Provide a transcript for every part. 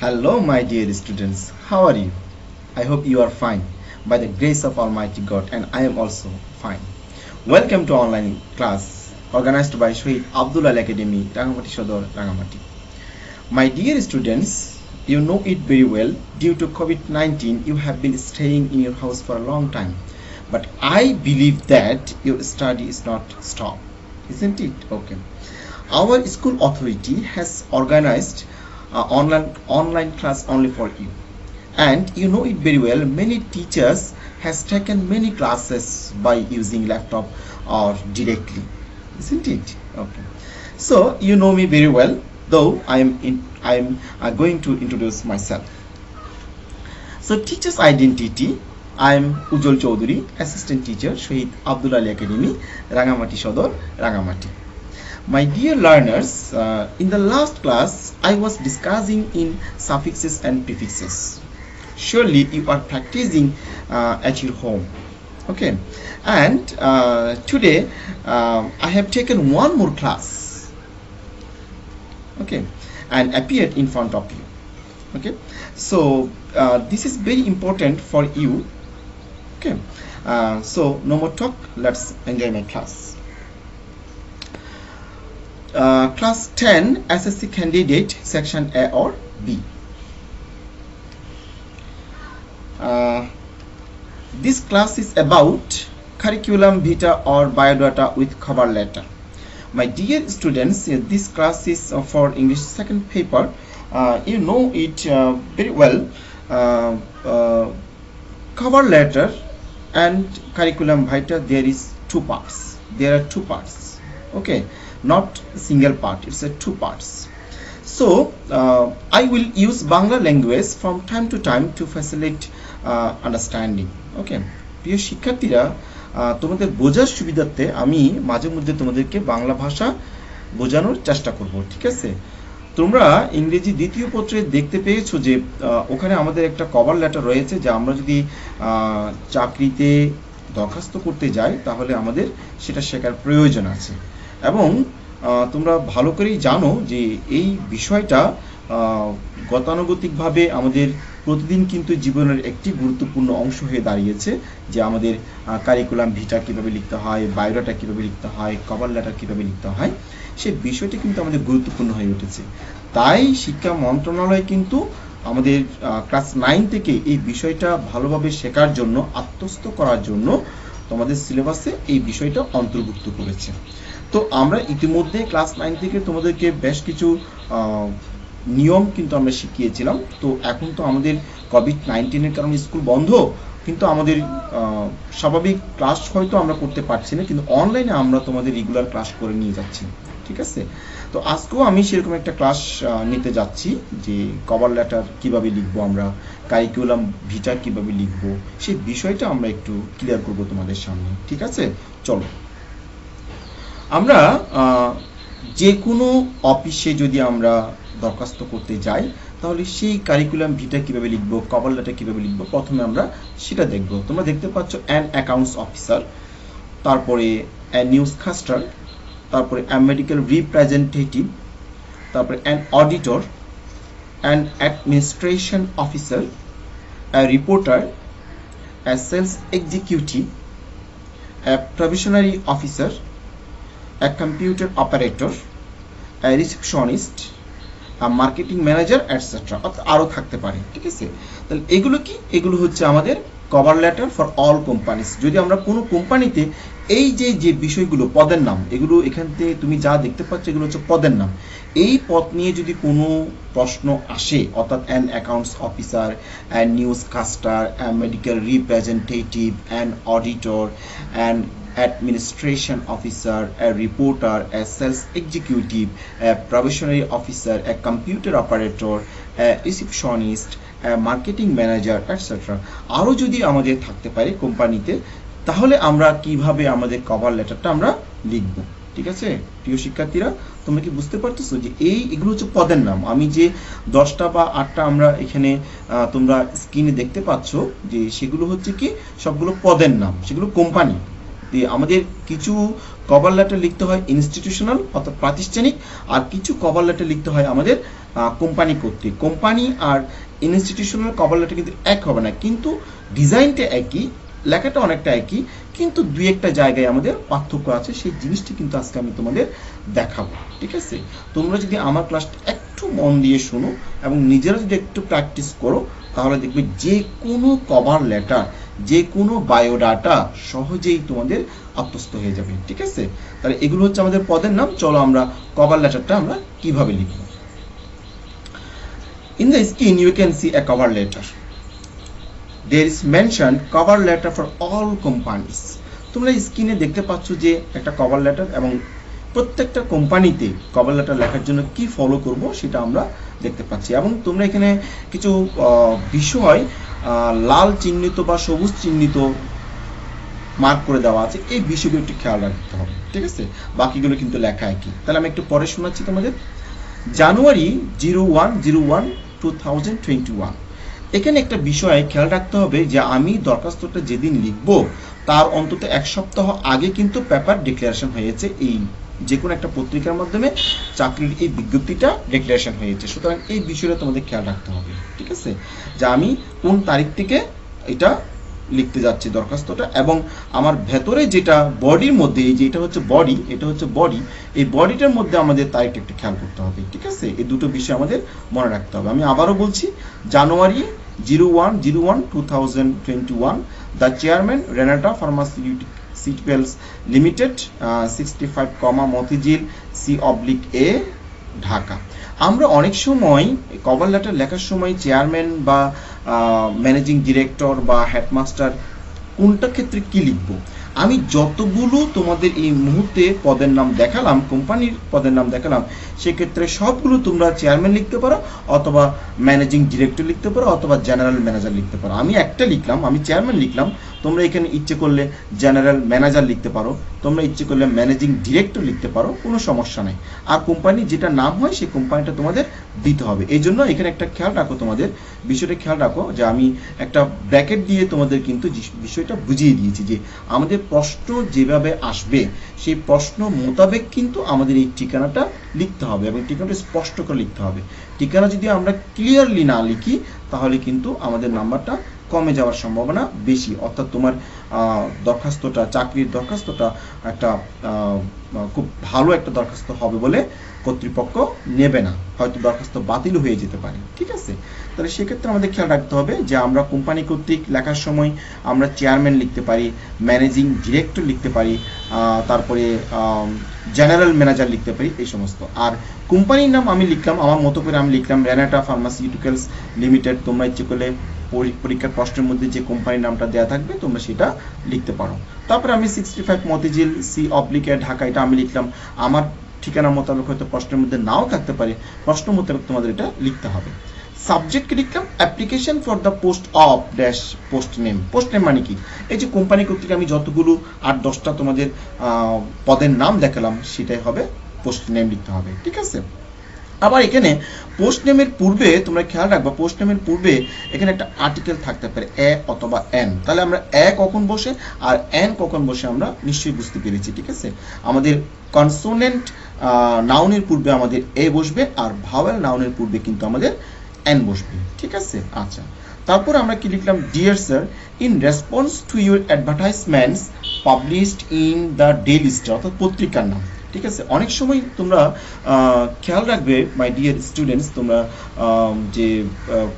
Hello, my dear students. How are you? I hope you are fine by the grace of Almighty God, and I am also fine. Welcome to online class organized by Shahid Abdullah Academy, Rangamati Shodor, Rangamati. My dear students, you know it very well. Due to COVID-19, you have been staying in your house for a long time. But I believe that your study is not stopped, isn't it? Okay. Our school authority has organized online class only for you, and you know it very well. Many teachers has taken many classes by using laptop or directly, isn't it? Okay, so you know me very well, though I'm going to introduce myself. So teacher's identity: I'm Ujjwal Choudhury, assistant teacher, Shahid Abdullah Ali Academy, Rangamati Shodor, Rangamati. My dear learners, in the last class I was discussing in suffixes and prefixes. Surely you are practicing at your home. Okay, and today I have taken one more class. Okay, and appeared in front of you. Okay, so this is very important for you. Okay, so no more talk. Let's enjoy my class. Class 10 SSC candidate, section A or B. This class is about curriculum vitae or biodata with cover letter. My dear students, this class is for English second paper. You know it very well. Cover letter and curriculum vitae, there is two parts. There are two parts. Okay, not single part, it's a two parts. So I will use Bangla language from time to time to facilitate understanding. Okay, প্রিয় শিক্ষার্থীরা, তোমাদের বোঝার সুবিধার্থে আমি মাঝে মধ্যে তোমাদেরকে বাংলা ভাষা বোঝানোর চেষ্টা করব, ঠিক আছে? তোমরা ইংরেজি দ্বিতীয় পত্রে দেখতে পেয়েছো যে ওখানে আমাদের একটা কভার লেটার রয়েছে, যে আমরা যদি চাকরিতে দরখাস্ত করতে যাই তাহলে আমাদের সেটা শেখার প্রয়োজন আছে। এবং তোমরা ভালো করেই জানো যে এই বিষয়টা গতানুগতিকভাবে আমাদের প্রতিদিন কিন্তু জীবনের একটি গুরুত্বপূর্ণ অংশ হয়ে দাঁড়িয়েছে, যে আমাদের কারিকুলাম ভিটা কীভাবে লিখতে হয়, বায়োডাটা কীভাবে লিখতে হয়, কভার লেটার কীভাবে লিখতে হয়, সেই বিষয়টি কিন্তু আমাদের গুরুত্বপূর্ণ হয়ে উঠেছে। তাই শিক্ষা মন্ত্রণালয় কিন্তু আমাদের ক্লাস 9 থেকে এই বিষয়টা ভালোভাবে শেখার জন্য, আত্মস্থ করার জন্য তোমাদের সিলেবাসে এই বিষয়টা অন্তর্ভুক্ত করেছে। তো আমরা ইতিমধ্যে ক্লাস 9 থেকে তোমাদেরকে বেশ কিছু নিয়ম কিন্তু আমরা শিখিয়েছিলাম। তো এখন তো আমাদের কোভিড-19 কারণে স্কুল বন্ধ, কিন্তু আমাদের স্বাভাবিক ক্লাস হয়তো আমরা করতে পারছি না, কিন্তু অনলাইনে আমরা তোমাদের রেগুলার ক্লাস করে নিয়ে যাচ্ছি, ঠিক আছে? তো আজকেও আমি সেরকম একটা ক্লাস নিতে যাচ্ছি, যে কভার লেটার কিভাবে লিখবো, আমরা কারিকুলাম ভিটা কিভাবে লিখবো, সেই বিষয়টা আমরা একটু ক্লিয়ার করব তোমাদের সামনে, ঠিক আছে? চলো, আমরা যে কোনো অফিসে যদি আমরা দরখাস্ত করতে যাই তাহলে সেই কারিকুলাম ভিটা কিভাবে লিখবো, কভার লেটার কিভাবে লিখবো, প্রথমে আমরা সেটা দেখব। তোমরা দেখতে পাচ্ছ অ্যান অ্যাকাউন্টস অফিসার, তারপরে অ্যান নিউজকাস্টার, তারপরে অ্যান মেডিকেল রিপ্রেজেন্টেটিভ, তারপরে an auditor, an administration officer, a reporter, a sales executive, a probationary officer, a computer operator, a receptionist, a marketing manager, etc. আরো থাকতে পারে, ঠিক আছে? তাহলে এগুলো কি? এগুলো হচ্ছে আমাদের cover letter for all companies. যদি আমরা কোনো কোম্পানিতে এই যে বিষয়গুলো, পদের নাম, এগুলো এখান থেকে তুমি যা দেখতে পাচ্ছ এগুলো হচ্ছে পদের নাম। এই পদ নিয়ে যদি কোনো প্রশ্ন আসে, অর্থাৎ an accounts officer, an newscaster, an medical representative, an auditor, an administration officer, a reporter, a sales executive, a probationary officer, a computer operator, a receptionist, a marketing manager, etc. আরো যদি আমাদের থাকতে পারে কোম্পানিতে, তাহলে আমরা কিভাবে আমাদের কভার লেটারটা আমরা লিখব, ঠিক আছে? প্রিয় শিক্ষার্থীরা, তোমরা কি বুঝতে পারতেছো যে এগুলো হচ্ছে পদের নাম? আমি যে 10টা বা 8টা আমরা এখানে তোমরা স্ক্রিনে দেখতে পাচ্ছ, যে সেগুলো হচ্ছে কি সবগুলো পদের নাম, সেগুলো কোম্পানি। আমাদের কিছু কভার লেটার লিখতে হয় ইনস্টিটিউশনাল অর্থাৎ প্রাতিষ্ঠানিক, আর কিছু কভার লেটার লিখতে হয় আমাদের কোম্পানি কর্তৃক। কোম্পানি আর ইনস্টিটিউশনাল কভার লেটার কিন্তু এক হবে না, কিন্তু ডিজাইনটা একই, লেখাটা অনেকটা একই, কিন্তু দুই একটা জায়গায় আমাদের পার্থক্য আছে। সেই জিনিসটি কিন্তু আজকে আমি তোমাদের দেখাবো, ঠিক আছে? তোমরা যদি আমার ক্লাসটা একটু মন দিয়ে শোনো এবং নিজেরা যদি একটু প্র্যাকটিস করো, তাহলে দেখবে যে কোনো কভার লেটার, যে কোনো বায়োডাটা সহজেই তোমাদের আত্মস্থ হয়ে যাবে, ঠিক আছে? তাহলে এগুলো হচ্ছে আমাদের পদের নাম। চলো আমরা কভার লেটারটা আমরা কিভাবে লিখব। In the screen you can see a cover letter. There is mentioned cover letter for all companies. তোমরা স্ক্রিনে দেখতে পাচ্ছ যে একটা কভার লেটার, এবং প্রত্যেকটা কোম্পানিতে কভার লেটার লেখার জন্য কি ফলো করব সেটা আমরা দেখতে পাচ্ছি। এবং তোমরা এখানে কিছু বিষয় লাল চিহ্নিত বা সবুজ চিহ্নিত মার্ক করে দেওয়া আছে, এই বিষয়গুলো একটু খেয়াল রাখতে হবে, ঠিক আছে? বাকিগুলো কিন্তু লেখা একই। তাহলে আমি একটু পরে শোনাচ্ছি তোমাদের। জানুয়ারি 01/01/2021। এখানে একটা বিষয় খেয়াল রাখতে হবে যে আমি দরখাস্তটা যেদিন লিখব তার অন্তত এক সপ্তাহ আগে কিন্তু পেপার ডিক্লারেশন হয়েছে, এই যে কোনো একটা পত্রিকার মাধ্যমে চাকরির এই বিজ্ঞপ্তিটা ডিক্লারেশন হয়েছে। সুতরাং এই বিষয়টা তোমাদের খেয়াল রাখতে হবে, ঠিক আছে? যে আমি কোন তারিখ থেকে এটা লিখতে যাচ্ছি দরখাস্তটা, এবং আমার ভেতরে যেটা বডির মধ্যে, এই যে এটা হচ্ছে বডি, এটা হচ্ছে বডি, এই বডিটার মধ্যে আমাদের তারিখটা একটু খেয়াল করতে হবে, ঠিক আছে? এই দুটো বিষয় আমাদের মনে রাখতে হবে। আমি আবারও বলছি, জানুয়ারি 01/01/2021, the chairman Renata pharmaceuticals limited, 65, Motijheel C/A, Dhaka. আমরা অনেক সময় কভার লেটার লেখার সময় চেয়ারম্যান বা ম্যানেজিং ডিরেক্টর বা হেডমাস্টার কোনটা ক্ষেত্রে কি লিখব, আমি যতগুলো তোমাদের এই মুহূর্তে পদের নাম দেখালাম, কোম্পানির পদের নাম দেখালাম, সেক্ষেত্রে সবগুলো তোমরা চেয়ারম্যান লিখতে পারো, অথবা ম্যানেজিং ডিরেক্টর লিখতে পারো, অথবা জেনারেল ম্যানেজার লিখতে পারো। আমি একটা লিখলাম, আমি চেয়ারম্যান লিখলাম, তোমরা এখানে ইচ্ছে করলে জেনারেল ম্যানেজার লিখতে পারো, তোমরা ইচ্ছে করলে ম্যানেজিং ডিরেক্টর লিখতে পারো, কোনো সমস্যা নেই। আর কোম্পানি যেটা নাম হয় সেই কোম্পানিটা তোমাদের দিতে হবে। এই জন্য এখানে একটা খেয়াল রাখো, তোমাদের বিষয়টা খেয়াল রাখো যে আমি একটা ব্র্যাকেট দিয়ে তোমাদের কিন্তু বিষয়টা বুঝিয়ে দিয়েছি যে আমাদের প্রশ্ন যেভাবে আসবে সেই প্রশ্ন মোতাবেক কিন্তু আমাদের এই ঠিকানাটা লিখতে হবে, এবং ঠিকানাটা স্পষ্ট করে লিখতে হবে। ঠিকানা যদি আমরা ক্লিয়ারলি না লিখি তাহলে কিন্তু আমাদের নাম্বারটা কমে যাওয়ার সম্ভাবনা বেশি। অর্থাৎ তোমার দরখাস্তটা, চাকরির দরখাস্তটা একটা খুব ভালো একটা দরখাস্ত হবে বলে কর্তৃপক্ষ নেবে না, হয়তো দরখাস্ত বাতিল হয়ে যেতে পারে, ঠিক আছে? তাহলে সেক্ষেত্রে আমাদের খেয়াল রাখতে হবে যে আমরা কোম্পানি কর্তৃক লেখার সময় আমরা চেয়ারম্যান লিখতে পারি, ম্যানেজিং ডিরেক্টর লিখতে পারি, তারপরে জেনারেল ম্যানেজার লিখতে পারি, এই সমস্ত। আর কোম্পানির নাম আমি লিখলাম আমার মতো করে, আমি লিখলাম রেনাটা ফার্মাসিউটিক্যালস লিমিটেড। তোমরা ইচ্ছে করলে পরীক্ষার প্রশ্নের মধ্যে যে কোম্পানির নামটা দেওয়া থাকবে তোমরা সেটা লিখতে পারো। তারপরে আমি 65 মতিঝিল C/A, ঢাকা, এটা আমি লিখলাম। আমার ঠিকানা মোতাবেক হয়তো প্রশ্নের মধ্যে নাও থাকতে পারে, প্রশ্ন মোতাবেক তোমাদের এটা লিখতে হবে। সাবজেক্টকে লিখলাম application for the post of dash post name. Post name মানে কি? এই যে কোম্পানি কর্তৃক আমি যতগুলো 8-10টা তোমাদের পদের নাম দেখালাম সেটাই হবে পোস্ট নেম লিখতে হবে, ঠিক আছে? আবার এখানে পোস্ট নেমের পূর্বে তোমরা খেয়াল রাখবা, পোস্ট নেমের পূর্বে এখানে একটা আর্টিকেল থাকতে পারে, এ অথবা এন। তাহলে আমরা এ কখন বসে আর এন কখন বসে আমরা নিশ্চয়ই বুঝতে পেরেছি, ঠিক আছে? আমাদের কনসোনেন্ট নাউনের পূর্বে আমাদের এ বসবে, আর ভাওয়েল নাউনের পূর্বে কিন্তু আমাদের এন বসবে, ঠিক আছে? আচ্ছা, তারপর আমরা কি লিখলাম? Dear sir, in response to your advertisements published in the Daily Star, অর্থাৎ পত্রিকার নাম, ঠিক আছে? অনেক সময় তোমরা খেয়াল রাখবে মাই ডিয়ার স্টুডেন্টস, তোমরা যে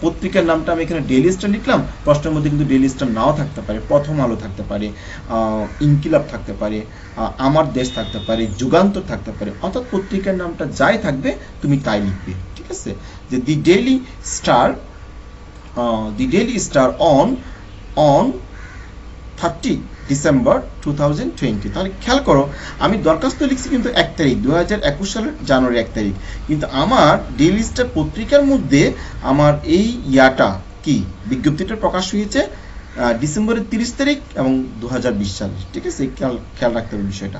পত্রিকার নামটা আমি এখানে ডেইলি স্টার লিখলাম, প্রশ্নের মধ্যে কিন্তু ডেইলি স্টার নাও থাকতে পারে, প্রথম আলো থাকতে পারে, ইনকিলাব থাকতে পারে, আমার দেশ থাকতে পারে, যুগান্তর থাকতে পারে। অর্থাৎ পত্রিকার নামটা যাই থাকবে তুমি তাই লিখবে, ঠিক আছে? যে দি ডেইলি স্টার অন 30 ডিসেম্বর 2020। তাহলে খেয়াল করো, আমি দরখাস্ত লিখছি কিন্তু 1 তারিখ, 2021 সালের জানুয়ারি 1 তারিখ, কিন্তু আমার ডেইলি স্টার পত্রিকার মধ্যে আমার এই কি বিজ্ঞপ্তিটা প্রকাশ হয়েছে ডিসেম্বরের 30 তারিখ এবং 2020 সালে, ঠিক আছে? খেয়াল রাখতে হবে বিষয়টা।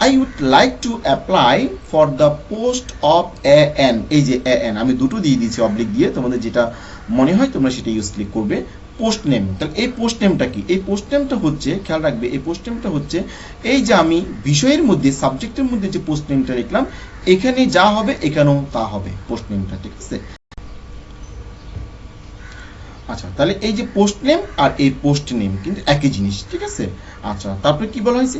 I would like to apply for the post of AN। এই যে AN আমি দুটো দিয়ে দিয়েছি অবলিক দিয়ে, তোমাদের যেটা মনে হয় তোমরা সেটা ইউজলি করবে। Post name. তাহলে এই পোস্ট নেমটা কি? এই পোস্ট নেমটা হচ্ছে, খেয়াল রাখবে, এই পোস্ট নেমটা হচ্ছে এই যে আমি বিষয়ের মধ্যে সাবজেক্টের মধ্যে যে পোস্ট নেমটা লিখলাম, এখানে যা হবে এখানেও তা হবে পোস্ট নেমটা, ঠিক আছে? আচ্ছা, তাহলে এই যে পোস্ট নেম আর এই পোস্ট নেম কিন্তু একই জিনিস, ঠিক আছে? আচ্ছা, তারপরে কি বলা হয়েছে?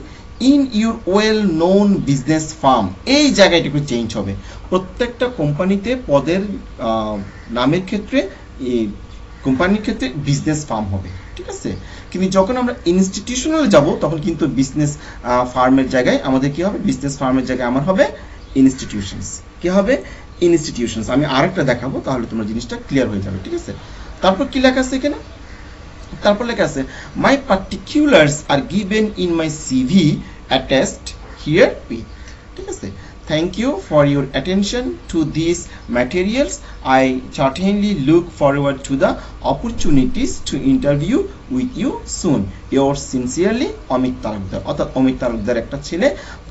In your well known business farm, এই জায়গাটা একটু চেঞ্জ হবে। প্রত্যেকটা কোম্পানিতে পদের নামের ক্ষেত্রে, কোম্পানির ক্ষেত্রে বিজনেস ফার্ম হবে, ঠিক আছে? কিন্তু যখন আমরা ইনস্টিটিউশনাল যাব তখন কিন্তু বিজনেস ফার্মের জায়গায় আমাদের কি হবে? বিজনেস ফার্মের জায়গায় আমার হবে ইনস্টিটিউশনস। কি হবে? ইনস্টিটিউশনস। আমি আরেকটা দেখাবো, তাহলে তোমরা জিনিসটা ক্লিয়ার হয়ে যাবে, ঠিক আছে? তারপর কি লেখা আছে এখানে? তারপর লেখা আছে my particulars are given in my CV attached here with, ঠিক আছে? Thank you for your attention to these materials. I certainly look forward to the opportunities to interview with you soon. Yours sincerely, Amit Talukdar. অর্থাৎ অমিত তালুকদার একটা ছেলে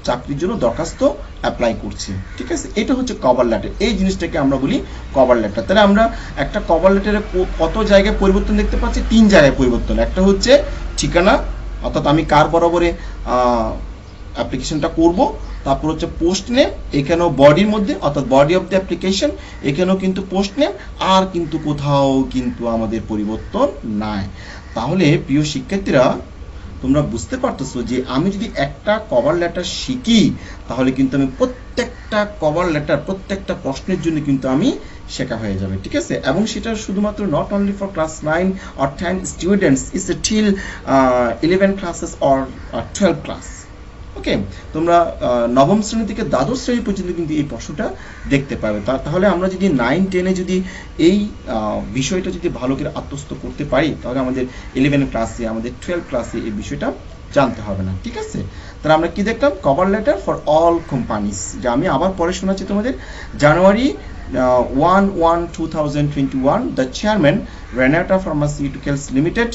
চাকরির জন্য দরখাস্ত apply করছে, ঠিক আছে? এটা হচ্ছে কভার লেটার। এই জিনিসটাকে আমরা বলি কভার লেটার। তাহলে আমরা একটা কভার লেটারে কত জায়গায় পরিবর্তন দেখতে পাচ্ছি? 3 জায়গায় পরিবর্তন। একটা হচ্ছে ঠিকানা, অর্থাৎ আমি কার বরাবরে অ্যাপ্লিকেশনটা করব। তারপর হচ্ছে পোস্ট নেম, এখানেও বডির মধ্যে, অর্থাৎ বডি অফ দ্য অ্যাপ্লিকেশন, এখানেও কিন্তু পোস্ট নেম, আর কিন্তু কোথাও কিন্তু আমাদের পরিবর্তন নাই। তাহলে প্রিয় শিক্ষার্থীরা, তোমরা বুঝতে পারতেছো যে আমি যদি একটা কভার লেটার শিখি, তাহলে কিন্তু আমি প্রত্যেকটা কভার লেটার, প্রত্যেকটা প্রশ্নের জন্য কিন্তু আমি শেখা হয়ে যাবে, ঠিক আছে? এবং সেটা শুধুমাত্র not only for class 9 or 10 students, it's till 11 classes or 12 class. Okay, তোমরা নবম শ্রেণী থেকে দ্বাদশ শ্রেণী পর্যন্ত কিন্তু এই প্রশ্নটা দেখতে পাবে। তাহলে আমরা যদি 9-10-এ যদি এই বিষয়টা যদি ভালো করে আত্মস্থ করতে পারি, তাহলে আমাদের 11 ক্লাসে, আমাদের 12 ক্লাসে এই বিষয়টা জানতে হবে না, ঠিক আছে? তাহলে আমরা কি দেখলাম? Cover letter for all companies. যে আমি আবার পরে শোনাচ্ছি তোমাদের। জানুয়ারি 1/1/2021, the chairman, Renata Pharmaceuticals Limited,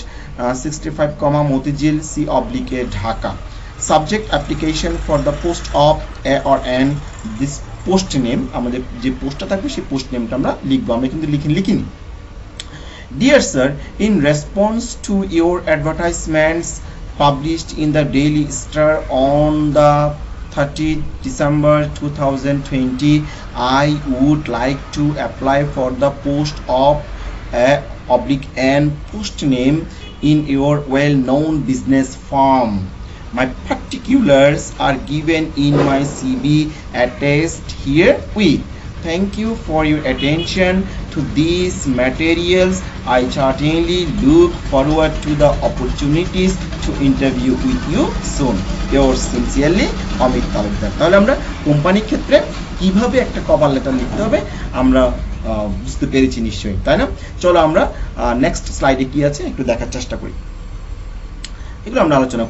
65, Motijil C oblique Dhaka. Subject application for the post of a or an, this post name, আমাদের যে পোস্টটা থাকবে সেই পোস্ট নেমটা আমরা লিখবো। আমরা কিন্তু লিখিনি। Dear sir, in response to your advertisements published in the Daily Star on the 30th December 2020, I would like to apply for the post of a/an post name in your well-known business firm. My particulars are given in my CV attached here with. Thank you for your attention to these materials. I certainly look forward to the opportunities to interview with you soon. Yours sincerely, Amit Talukdar. তাহলে আমরা কোম্পানির ক্ষেত্রে কিভাবে একটা cover letter লিখতে হবে আমরা বুঝতে পেরেছি নিশ্চয়ই, তাই না? চলো আমরা নেক্সট স্লাইডে কি আছে একটু দেখার চেষ্টা করি। এগুলো আমরা আলোচনা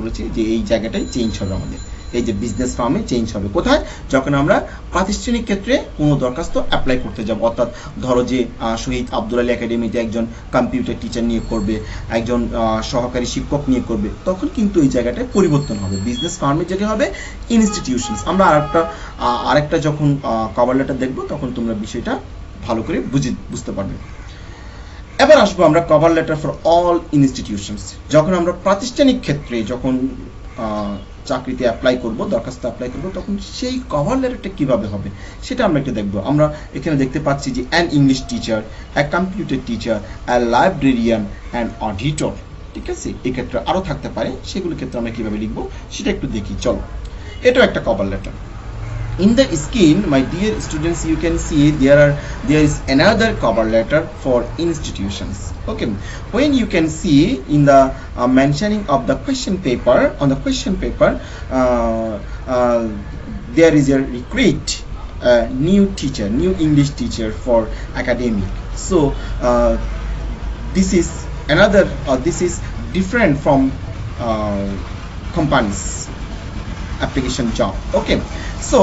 করেছি যে এই জায়গাটাই চেঞ্জ হবে আমাদের, এই যে বিজনেস ফার্মে চেঞ্জ হবে। কোথায়? যখন আমরা প্রাতিষ্ঠানিক ক্ষেত্রে কোনো দরখাস্ত অ্যাপ্লাই করতে যাব। অর্থাৎ ধরো যে শহীদ আব্দুল আলী একাডেমিতে একজন কম্পিউটার টিচার নিয়ে করবে, একজন সহকারী শিক্ষক নিয়ে করবে, তখন কিন্তু এই জায়গাটায় পরিবর্তন হবে। বিজনেস ফার্মের জায়গায় হবে ইনস্টিটিউশনস। আমরা আরেকটা যখন কভার লেটার দেখবো তখন তোমরা বিষয়টা ভালো করে বুঝতে পারবে। এবার আসবো আমরা cover letter for all institutions. যখন আমরা প্রাতিষ্ঠানিক ক্ষেত্রে যখন চাকরিতে অ্যাপ্লাই করব, দরখাস্ত অ্যাপ্লাই করব, তখন সেই কভার লেটারটা কিভাবে হবে সেটা আমরা একটু দেখবো। আমরা এখানে দেখতে পাচ্ছি যে an English teacher, a computer teacher, a librarian, an auditor, ঠিক আছে? এক্ষেত্রে আরও থাকতে পারে, সেগুলোর ক্ষেত্রে আমরা কিভাবে লিখবো সেটা একটু দেখি। চলো, এটাও একটা cover letter. In the scheme, my dear students, you can see there is another cover letter for institutions. Okay, when you can see in the mentioning of the question paper, on the question paper there is a recruit new teacher, new English teacher for academic. So this is another, this is different from companies application job. Okay, so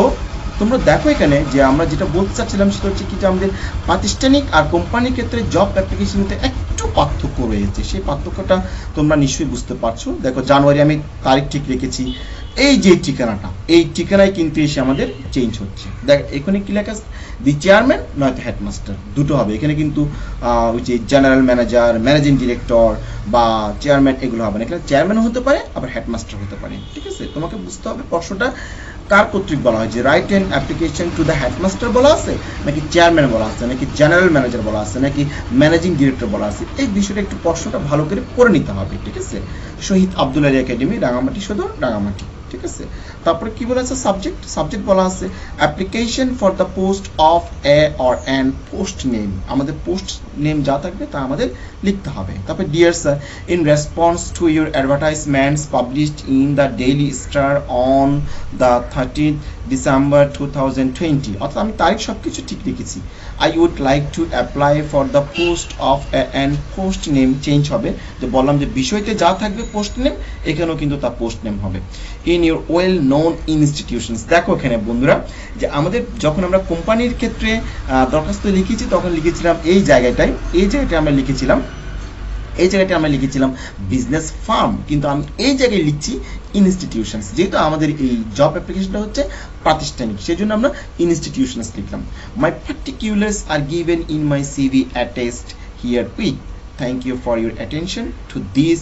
তোমরা দেখো এখানে যে আমরা যেটা বলতে চাচ্ছিলাম সেটা হচ্ছে কি, যে আমাদের প্রাতিষ্ঠানিক আর কোম্পানির ক্ষেত্রে জব অ্যাপ্লিকেশনতে একটু পার্থক্য রয়েছে। সেই পার্থক্যটা তোমরা নিশ্চয়ই বুঝতে পারছো। দেখো, জানুয়ারি আমি তারিখ ঠিক রেখেছি, এই যে ঠিকানাটা, এই ঠিকানায় কিন্তু এসে আমাদের চেঞ্জ হচ্ছে। দেখ এখানে কি লেখা আছে, দি চেয়ারম্যান নয়তো হেডমাস্টার, দুটো হবে এখানে কিন্তু। ওই যে জেনারেল ম্যানেজার, ম্যানেজিং ডিরেক্টর বা চেয়ারম্যান এগুলো হবে না, এখানে চেয়ারম্যান হতে পারে আবার হেডমাস্টার হতে পারে। ঠিক আছে, তোমাকে বুঝতে হবে প্রশ্নটা কার কর্তৃক বলা হয়, যে write an application to the headmaster বলা আছে, নাকি চেয়ারম্যান বলা আছে, নাকি জেনারেল ম্যানেজার বলা আছে, নাকি ম্যানেজিং ডিরেক্টর বলা আছে। এই বিষয়টা একটু প্রশ্নটা ভালো করে পড়ে নিতে হবে। ঠিক আছে, শহীদ আব্দুল আলী একাডেমি, রাঙামাটি সদর, রাঙামাটি। ঠিক আছে, তারপরে কি বলা আছে, সাবজেক্ট বলা আছে application for the post of a or an post name, আমাদের পোস্ট নেম যা থাকবে তা আমাদের লিখতে হবে। তারপরে dear sir, in response to your advertisements published in the Daily Star on the 13th December 2020, অর্থাৎ আমি তারিখ সব কিছু ঠিক লিখেছি। I would like to apply for the post of an post name, change হবে, যে বললাম যে বিষয়তে যা থাকবে পোস্ট নেম, এখানেও কিন্তু তা পোস্ট নেম হবে। In your well known institutions, দেখো এখানে বন্ধুরা যে আমাদের যখন আমরা কোম্পানির ক্ষেত্রে দরখাস্ত লিখেছি তখন লিখেছিলাম এই জায়গাটায় আমরা লিখেছিলাম বিজনেস ফার্ম, কিন্তু আমি এই জায়গায় লিখছি ইনস্টিটিউশনস, যেহেতু আমাদের এই জব অ্যাপ্লিকেশনটা হচ্ছে প্রাতিষ্ঠানিক, সেই জন্য আমরা ইনস্টিটিউশনস লিখলাম। My particulars are given in my CV attest here with, thank you for your attention to this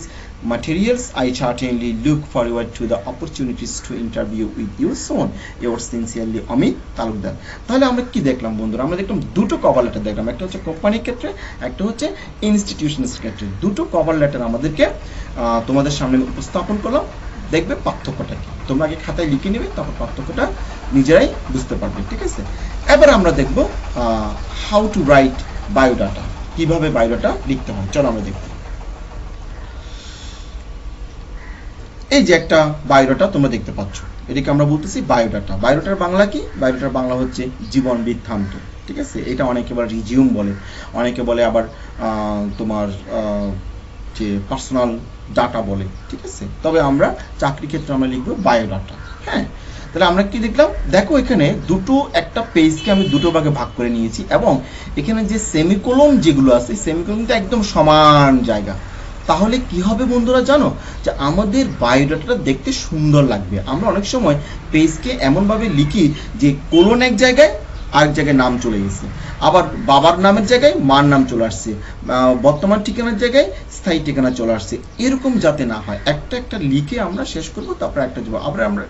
materials. I certainly look forward to the opportunities to interview with you soon. Yours sincerely, Amit Talukdar. তাহলে আমরা কি দেখলাম বন্ধুরা, আমরা দেখলাম দুটো cover letter দেখলাম, একটা হচ্ছে কোম্পানির ক্ষেত্রে, একটা হচ্ছে ইনস্টিটিউশনের ক্ষেত্রে। দুটো কভার লেটার আমাদেরকে তোমাদের সামনে উপস্থাপন করলাম। দেখবে পার্থক্যটা কি, তোমরা আগে খাতায় লিখে নেবে, তারপর পার্থক্যটা নিজেরাই বুঝতে পারবে। ঠিক আছে, এবার আমরা দেখব হাউ টু রাইট বায়োডাটা, কিভাবে বায়োডাটা লিখতে হয়। চলো আমরা দেখব। এই যে একটা বায়োডাটা তোমরা দেখতে পাচ্ছ, এটাকে আমরা বলতেছি বায়োডাটা। বায়োডাটার বাংলা কি? বায়োডাটার বাংলা হচ্ছে জীবন বৃত্তান্ত। ঠিক আছে, এটা অনেকে আবার রিজিউম বলে, অনেকে বলে আবার তোমার যে পার্সোনাল ডাটা বলে। ঠিক আছে, তবে আমরা চাকরি ক্ষেত্রে আমরা লিখবো বায়োডাটা। হ্যাঁ, তাহলে আমরা কি দেখলাম, দেখো এখানে একটা পেজকে আমি দুটো ভাগে ভাগ করে নিয়েছি, এবং এখানে যে সেমিকোলন যেগুলো আছে, সেমিকোলনটা একদম সমান জায়গা। তাহলে কি হবে বন্ধুরা জানো, যে আমাদের বায়োডাটাটা দেখতে সুন্দর লাগবে। আমরা অনেক সময় পেজকে এমনভাবে লিখি যে কোলন এক জায়গায়, আরেক জায়গায় নাম চলে গেছে, আবার বাবার নামের জায়গায় মার নাম চলে আসছে, বর্তমান ঠিকানার জায়গায় স্থায়ী ঠিকানা চলে আসছে। এরকম যাতে না হয়, একটা লিখে আমরা শেষ করবো, তারপর একটা যাবো। আবার আমরা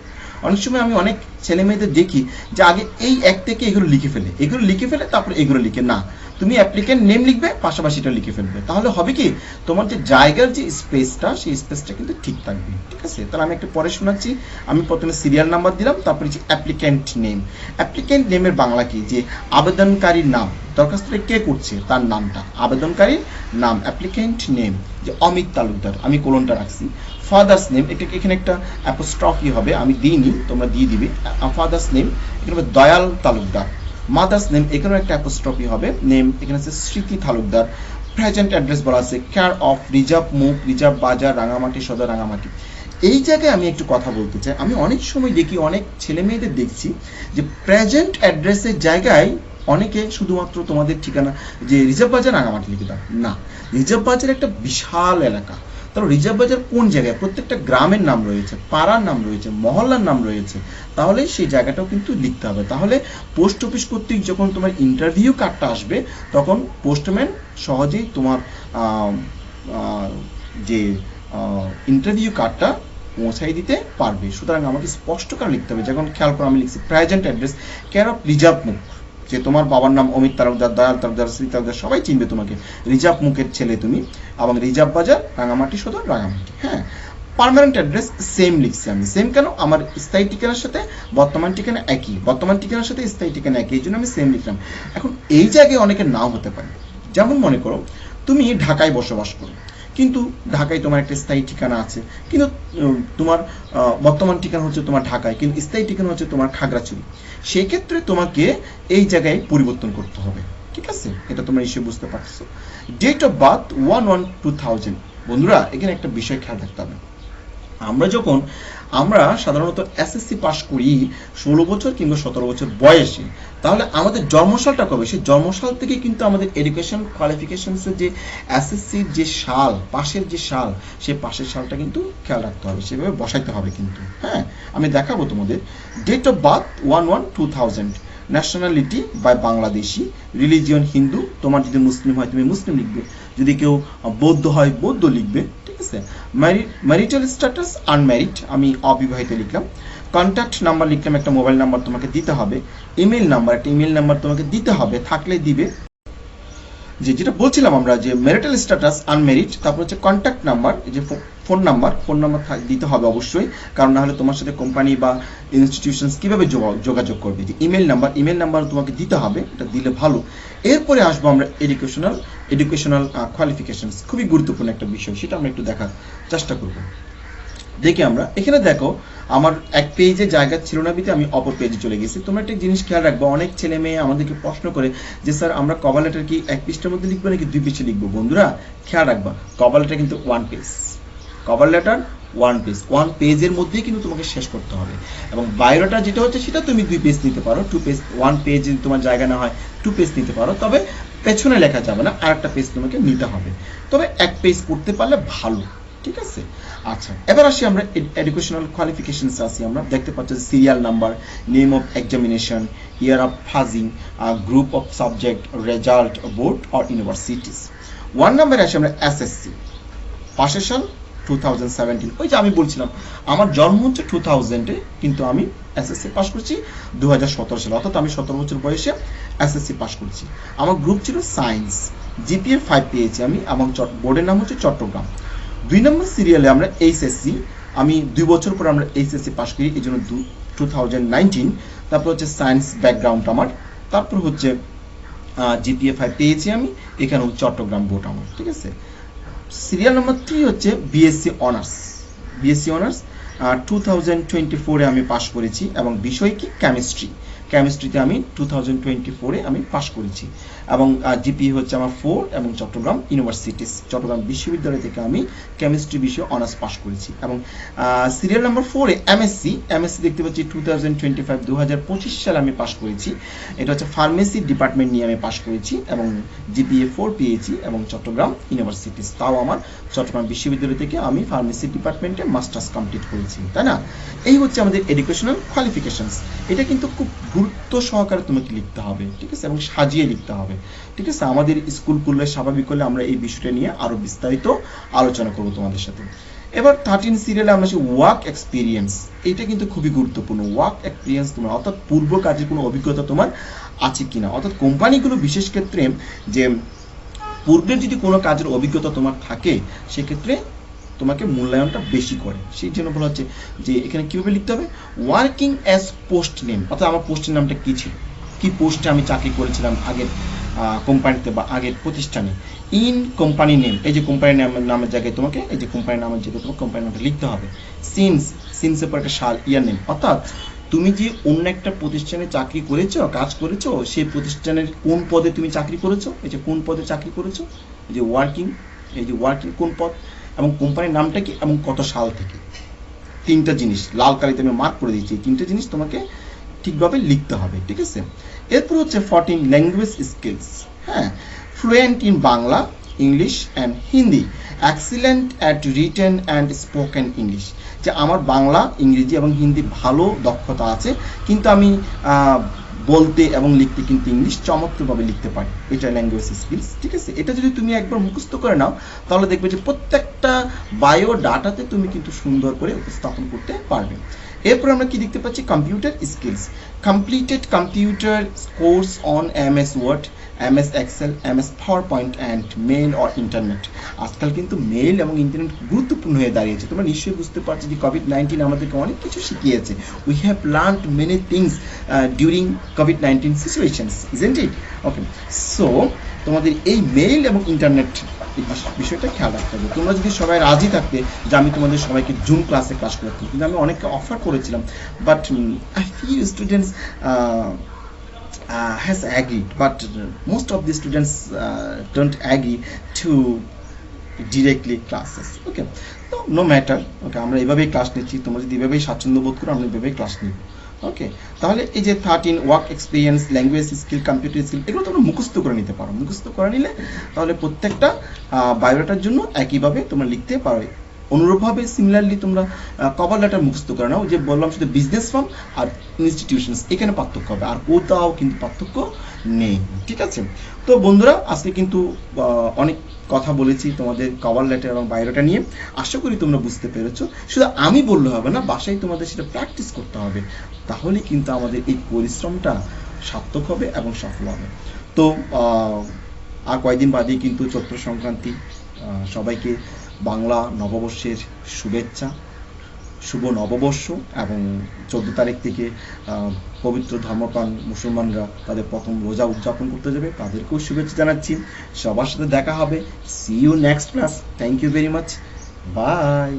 অনেক সময় আমি অনেক ছেলে মেয়েদের দেখি যে আগে এই এক থেকে এগুলো লিখে ফেলে তারপর এগুলো লিখে না, তুমি অ্যাপ্লিকেন্ট নেম লিখবে, পাশাপাশি এটা লিখে ফেলবে। তাহলে হবে কি, তোমার যে জায়গার যে স্পেসটা, সেই স্পেসটা কিন্তু ঠিক থাকবে। ঠিক আছে, তাহলে আমি একটা পরে শোনাচ্ছি। আমি প্রথমে সিরিয়াল নাম্বার দিলাম, তারপরে যে অ্যাপ্লিকেন্ট নেম। অ্যাপ্লিকেন্ট নেমের বাংলা কি, যে আবেদনকারীর নাম, দরখাস্তটা কে করছে তার নামটা, আবেদনকারীর নাম, অ্যাপ্লিকেন্ট নেম। যে অমিত তালুকদার, আমি কোলনটা রাখছি। ফাদার্স নেম, এখানে একটা অ্যাপোস্ট্রফি হবে, আমি দিইনি, তোমরা দিয়ে দিবে। ফাদার্স নেম এখানে হবে দয়াল তালুকদার। মাদার্স নেম, এখানেও একটা অ্যাপোস্ট্রফি হবে, নেম এখানে আছে স্মৃতি তালুকদার। প্রেজেন্ট অ্যাড্রেস বলা আছে কেয়ার অফ রিজার্ভ মুখ, রিজার্ভ বাজার, রাঙামাটি সদর, রাঙামাটি। এই জায়গায় আমি একটু কথা বলতে চাই। আমি অনেক সময় দেখি, অনেক ছেলে মেয়েদের দেখছি যে প্রেজেন্ট অ্যাড্রেসের জায়গায় অনেকে শুধুমাত্র তোমাদের ঠিকানা যে রিজার্ভ বাজার, রাঙামাটি লিখে দাও। না, রিজার্ভ বাজার একটা বিশাল এলাকা। তাহলে রিজার্ভ বাজার কোন জায়গায়, প্রত্যেকটা গ্রামের নাম রয়েছে, পাড়ার নাম রয়েছে, মহল্লার নাম রয়েছে, তাহলে সেই জায়গাটাও কিন্তু লিখতে হবে। তাহলে পোস্ট অফিস কর্তৃক যখন তোমার ইন্টারভিউ কার্ডটা আসবে, তখন পোস্টম্যান সহজেই তোমার যে ইন্টারভিউ কার্ডটা পৌঁছাই দিতে পারবে। সুতরাং আমাকে স্পষ্ট করে লিখতে হবে। যখন খেয়াল করে আমি লিখছি present address care of reserve মুখ, যে তোমার বাবার নাম অমিত তালুকদার, দয়াল তালুকদার, শ্রী তালুকদার, সবাই চিনবে তোমাকে, রিজার্ভ মুখের ছেলে তুমি, এবং রিজার্ভ বাজার, রাঙামাটি সদর, রাঙামাটি। হ্যাঁ, পার্মানেন্ট অ্যাড্রেস সেম লিখছি আমি। সেম কেন, আমার স্থায়ী ঠিকানার সাথে বর্তমান ঠিকানা একই, বর্তমান ঠিকানার সাথে স্থায়ী ঠিকানা একই, এই জন্য আমি সেম লিখলাম। এখন এই জায়গায় অনেকের নাও হতে পারে, যেমন মনে করো তুমি ঢাকায় বসবাস করো, কিন্তু ঢাকায় তোমার একটা স্থায়ী ঠিকানা আছে, কিন্তু তোমার বর্তমান ঠিকানা হচ্ছে তোমার ঢাকায়, কিন্তু স্থায়ী ঠিকানা হচ্ছে তোমার খাগড়াছড়ি। সেই ক্ষেত্রে তোমাকে এই জায়গায় পরিবর্তন করতে হবে। ঠিক আছে, এটা তোমরা নিশ্চয়ই বুঝতে পারছো। Date of birth 1/1/2000। বন্ধুরা এখানে একটা বিষয় খেয়াল রাখতে হবে, আমরা সাধারণত এসএসসি পাস করি 16 বছর কিংবা 17 বছর বয়সে। তাহলে আমাদের জন্মসালটা কবে? সেই জন্মসাল থেকে কিন্তু আমাদের এডুকেশন কোয়ালিফিকেশনসের যে এসএসসির যে সাল, পাশের যে সাল, সেই পাশের সালটা কিন্তু খেয়াল রাখতে হবে, সেভাবে বসাইতে হবে কিন্তু। হ্যাঁ, আমি দেখাবো তোমাদের। Date of birth 1/1/2000, nationality by Bangladeshi, religion Hindu, তোমার যদি মুসলিম হয় তুমি মুসলিম লিখবে, যদি কেউ বৌদ্ধ হয় বৌদ্ধ লিখবে, ঠিক আছে। ম্যারিটাল স্ট্যাটাস আনম্যারিড, আমি অবিবাহিত লিখলাম। কন্ট্যাক্ট নাম্বার লিখলাম, একটা মোবাইল নাম্বার তোমাকে দিতে হবে। ইমেল নাম্বার, একটা ইমেল নাম্বার তোমাকে দিতে হবে, থাকলে দিবে। যেটা বলছিলাম আমরা, যে ম্যারিটাল স্ট্যাটাস আনম্যারিড, তারপর হচ্ছে কন্ট্যাক্ট নাম্বার, যে ফোন নাম্বার দিতে হবে অবশ্যই, কারণ না হলে তোমার সাথে কোম্পানি বা ইনস্টিটিউশনস কিভাবে যোগাযোগ করবে। যে ইমেল নাম্বার তোমাকে দিতে হবে, এটা দিলে ভালো। এরপরে আসবো আমরা এডুকেশনাল কোয়ালিফিকেশনস, খুবই গুরুত্বপূর্ণ একটা বিষয়, সেটা আমরা একটু দেখার চেষ্টা করবো। দেখি আমরা এখানে দেখো, আমার এক পেজে জায়গা ছিল না বিতে আমি অপর পেজে চলে গেছি। তোমরা একটা জিনিস খেয়াল রাখবো, অনেক ছেলে মেয়ে আমাদেরকে প্রশ্ন করে যে স্যার আমরা কভার লেটার কি এক পৃষ্ঠার মধ্যে লিখবো নাকি 2 পৃষ্ঠা লিখবো? বন্ধুরা খেয়াল রাখবা, কভার লেটার কিন্তু 1 পেজ, কভার লেটার 1 পেজ, 1 পেজের মধ্যেই কিন্তু তোমাকে শেষ করতে হবে। এবং বায়োডাটা যেটা হচ্ছে সেটা তুমি 2 পেজ নিতে পারো, 2 পেজ, 1 পেজ যদি তোমার জায়গা না হয় 2 পেজ নিতে পারো, তবে পেছনে লেখা যাবে না, আর একটা পেজ তোমাকে নিতে হবে, তবে 1 পেজ করতে পারলে ভালো, ঠিক আছে। আচ্ছা, এবার আসি আমরা এডুকেশনাল কোয়ালিফিকেশনস আসি। আমরা দেখতে পাচ্ছি serial number, name of examination, year of passing, group of subject, result, board or universities. 1 নম্বরে আসি আমরা এসএসসি, পাশের সাল 2017। ওই যে আমি বলছিলাম আমার জন্ম হচ্ছে 2000-এ, কিন্তু আমি এসএসসি পাস করছি 2017 সালে, অর্থাৎ আমি 17 বছর বয়সে এসএসসি পাস করছি। আমার গ্রুপ ছিল সায়েন্স, জিপিএ 5 পেয়েছি আমি, এবং বোর্ডের নাম হচ্ছে চট্টগ্রাম। 2 নম্বর সিরিয়ালে আমরা এইচএসসি, আমি 2 বছর পর আমরা এইচএসসি পাস করি, এই জন্য 2019। তারপর হচ্ছে সায়েন্স ব্যাকগ্রাউন্ড আমার, তারপর হচ্ছে জিপিএ 5 পেয়েছি আমি, এখানে চট্টগ্রাম বোর্ড আমার, ঠিক আছে। সিরিয়াল নাম্বার 3 হচ্ছে বিএসসি অনার্স, 2024-এ আমি পাস করেছি, এবং বিষয় কি কেমিস্ট্রিতে আমি 2024-এ আমি পাস করেছি, এবং জিপি হচ্ছে আমার 4, এবং চট্টগ্রাম চট্টগ্রাম বিশ্ববিদ্যালয় থেকে আমি কেমিস্ট্রি বিষয়ে অনার্স পাস করেছি। এবং সিরিয়াল নাম্বার 4-এ এমএসসি দেখতে পাচ্ছি 2025 সালে আমি পাস করেছি, এটা হচ্ছে ফার্মেসি ডিপার্টমেন্ট নিয়ে আমি পাস করেছি, এবং জিপিএ 4 পেয়েছি, এবং চট্টগ্রাম ইউনিভার্সিটিস, তাও আমার চট্টগ্রাম বিশ্ববিদ্যালয় থেকে আমি ফার্মেসি ডিপার্টমেন্টে মাস্টার্স কমপ্লিট করেছি, তাই না। এই হচ্ছে আমাদের এডুকেশনাল কোয়ালিফিকেশনস। এটা কিন্তু খুব গুরুত্ব সহকারে তোমাকে লিখতে হবে, ঠিক আছে, এবং সাজিয়ে লিখতে হবে, ঠিক আছে। আমাদের স্কুল করলে স্বাভাবিক হলে আমরা এই বিষয়টা নিয়ে আরো বিস্তারিত আলোচনা করব তোমাদের সাথে। এবার 13 সিরিয়ালে আমরা আসি ওয়ার্ক এক্সপিরিয়েন্স। এটা কিন্তু খুবই গুরুত্বপূর্ণ, ওয়ার্ক এক্সপিরিয়েন্স তোমার, অর্থাৎ পূর্ব কাজের কোনো অভিজ্ঞতা তোমার আছে কিনা, অর্থাৎ কোম্পানিগুলো বিশেষ ক্ষেত্রে যে পূর্বের যদি কোনো কাজের অভিজ্ঞতা তোমার থাকে, সেক্ষেত্রে তোমাকে মূল্যায়নটা বেশি করে। সেই জন্য বলা হচ্ছে যে এখানে কিভাবে লিখতে হবে, ওয়ার্কিং অ্যাজ পোস্ট নেম, অর্থাৎ আমার পোস্টের নামটা কি ছিল, কি পোস্টে আমি চাকরি করেছিলাম আগের কোম্পানিতে বা আগের প্রতিষ্ঠানে। ইন কোম্পানি নেম, এই যে কোম্পানি নামের জায়গায় তোমাকে, এই যে কোম্পানির নামের জায়গায় তোমাকে কোম্পানির নামটা লিখতে হবে। সিন্সের পর একটা সাল, ইয়ার নেম, অর্থাৎ তুমি যে অন্য একটা প্রতিষ্ঠানে চাকরি করেছো, কাজ করেছো, সেই প্রতিষ্ঠানের কোন পদে তুমি চাকরি করেছো, এই যে কোন পদে চাকরি করেছো, এই যে ওয়ার্কিং কোন পদ, এবং কোম্পানির নামটা কি, এবং কত সাল থেকে। 3টা জিনিস লাল কালিতে আমি মার্ক করে দিয়েছি, এই 3টা জিনিস তোমাকে ঠিকভাবে লিখতে হবে, ঠিক আছে। এরপর হচ্ছে 14 ল্যাঙ্গুয়েজ স্কিলস, হ্যাঁ, fluent in Bangla, English and Hindi, excellent at written and spoken English, যে আমার বাংলা, ইংরেজি এবং হিন্দি ভালো দক্ষতা আছে, কিন্তু আমি বলতে এবং লিখতে কিন্তু ইংলিশ চমৎকারভাবে লিখতে পারি, এটা ল্যাঙ্গুয়েজ স্কিলস, ঠিক আছে। এটা যদি তুমি একবার মুখস্থ করে নাও, তাহলে দেখবে যে প্রত্যেকটা বায়ো ডাটাতে তুমি কিন্তু সুন্দর করে উপস্থাপন করতে পারবে। এরপর আমরা কি দেখতে পাচ্ছি, computer skills, completed computer course on MS Word, MS Excel, MS PowerPoint and mail or internet. আজকাল কিন্তু মেইল এবং ইন্টারনেট গুরুত্বপূর্ণ হয়ে দাঁড়িয়েছে, তোমরা নিশ্চয়ই বুঝতে পারছো যে কোভিড-19 আমাদেরকে অনেক কিছু শিখিয়েছে। We have learned many things during COVID-19 situations, isn't it? Okay, so তোমাদের এই মেইল এবং ইন্টারনেট বিষয়টা খেয়াল রাখতে হবে। তোমরা যদি সবাই রাজি থাকতে যে আমি তোমাদের সবাইকে জুম ক্লাসে ক্লাস করতাম, কিন্তু আমি অনেককে অফার করেছিলাম, but I few students has agreed, but most of the students don't agree to directly classes. Okay, no matter, okay, আমরা এভাবেই ক্লাস নিচ্ছি, তোমরা যদি এভাবেই স্বাচ্ছন্দ্য বোধ করো, আমরা এভাবেই ক্লাস নিব। ওকে, তাহলে এই যে 13 work experience, language skill, computer skill, এগুলো তোমরা মুখস্থ করে নিতে পারো। মুখস্থ করে নিলে তাহলে প্রত্যেকটা বায়োডাটার জন্য একইভাবে তোমরা লিখতে পারো। অনুরূপভাবে সিমিলারলি তোমরা কভার লেটার মুখস্থ করে নাও। যে বললাম শুধু বিজনেস ফার্ম আর ইনস্টিটিউশনস, এখানে পার্থক্য হবে, আর কোথাও কিন্তু পার্থক্য নেই। ঠিক আছে, তো বন্ধুরা আজকে কিন্তু অনেক কথা বলেছি তোমাদের কভার লেটার এবং বায়োডাটা নিয়ে। আশা করি তোমরা বুঝতে পেরেছো। শুধু আমি বললে হবে না, বাসায় তোমাদের সেটা প্র্যাকটিস করতে হবে, তাহলে কিন্তু আমাদের এই পরিশ্রমটা সার্থক হবে এবং সফল হবে। তো আর কয়েকদিন বাদেই কিন্তু চৈত্র সংক্রান্তি। সবাইকে বাংলা নববর্ষের শুভেচ্ছা, শুভ নববর্ষ। এবং 14 তারিখ থেকে পবিত্র ধর্মপ্রাণ মুসলমানরা তাদের প্রথম রোজা উদযাপন করতে যাবে, তাদেরকেও শুভেচ্ছা জানাচ্ছি। সবার সাথে দেখা হবে। See you next class. Thank you very much. By.